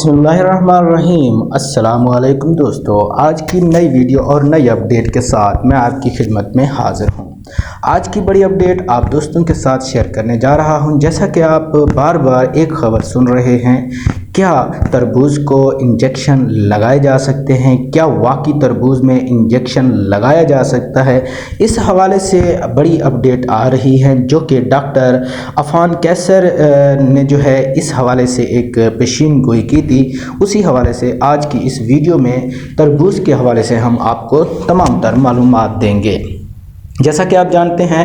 बिस्मिल्लाहिर्रहमानिर्रहीम। अस्सलाम वालेकुम दोस्तों, आज की नई वीडियो और नई अपडेट के साथ मैं आपकी खिदमत में हाज़िर हूँ। आज की बड़ी अपडेट आप दोस्तों के साथ शेयर करने जा रहा हूँ। जैसा कि आप बार बार एक ख़बर सुन रहे हैं, क्या तरबूज को इंजेक्शन लगाए जा सकते हैं, क्या वाकई तरबूज में इंजेक्शन लगाया जा सकता है, इस हवाले से बड़ी अपडेट आ रही है जो कि डॉक्टर अफान कैसर ने जो है इस हवाले से एक पेशीन गोई की थी। उसी हवाले से आज की इस वीडियो में तरबूज के हवाले से हम आपको तमाम तर मालूमात देंगे। जैसा कि आप जानते हैं,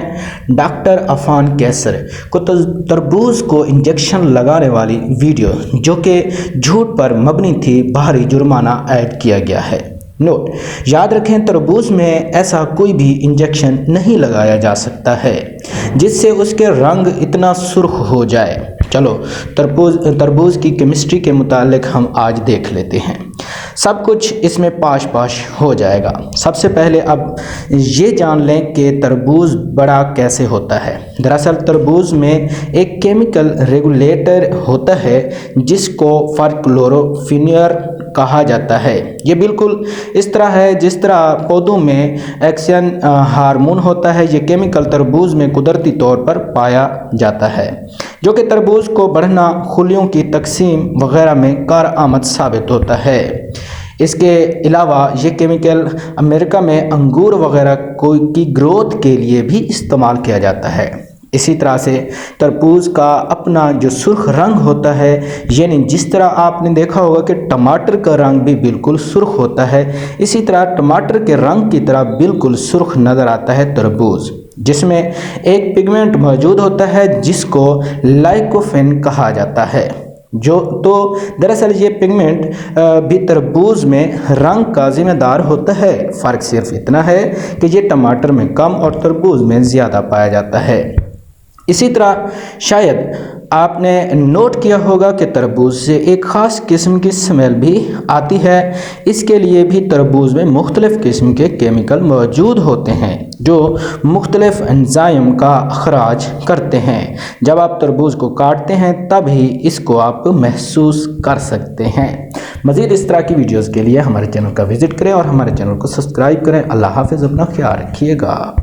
डॉक्टर अफान कैसर को तरबूज को इंजेक्शन लगाने वाली वीडियो जो कि झूठ पर मबनी थी, भारी जुर्माना ऐड किया गया है। नोट, याद रखें, तरबूज में ऐसा कोई भी इंजेक्शन नहीं लगाया जा सकता है जिससे उसके रंग इतना सुर्ख हो जाए। चलो तरबूज की केमिस्ट्री के मुतालिक हम आज देख लेते हैं, सब कुछ इसमें पाश हो जाएगा। सबसे पहले अब ये जान लें कि तरबूज बड़ा कैसे होता है। दरअसल तरबूज में एक केमिकल रेगुलेटर होता है जिसको क्लोरोफिनियर कहा जाता है। ये बिल्कुल इस तरह है जिस तरह पौधों में एक्शन हार्मोन होता है। ये केमिकल तरबूज में कुदरती तौर पर पाया जाता है जो कि तरबूज को बढ़ना, खुलियों की तकसीम वगैरह में कारआमद साबित होता है। इसके अलावा ये केमिकल अमेरिका में अंगूर वगैरह की ग्रोथ के लिए भी इस्तेमाल किया जाता है। इसी तरह से तरबूज का अपना जो सुर्ख रंग होता है, यानी जिस तरह आपने देखा होगा कि टमाटर का रंग भी बिल्कुल सुर्ख होता है, इसी तरह टमाटर के रंग की तरह बिल्कुल सुर्ख नज़र आता है तरबूज, जिसमें एक पिगमेंट मौजूद होता है जिसको लाइकोफेन कहा जाता है। दरअसल ये पिगमेंट भी तरबूज में रंग का जिम्मेदार होता है। फ़र्क सिर्फ इतना है कि ये टमाटर में कम और तरबूज में ज़्यादा पाया जाता है। इसी तरह शायद आपने नोट किया होगा कि तरबूज से एक ख़ास किस्म की स्मेल भी आती है। इसके लिए भी तरबूज में मुख्तलिफ़ किस्म के केमिकल मौजूद होते हैं जो मुख्तलिफ़ एंजाइम का अखराज करते हैं। जब आप तरबूज को काटते हैं तभी इसको आप महसूस कर सकते हैं। मज़ीद इस तरह की वीडियोज़ के लिए हमारे चैनल का विज़िट करें और हमारे चैनल को सब्सक्राइब करें। अल्लाह हाफ़िज़, अपना ख्याल रखिएगा।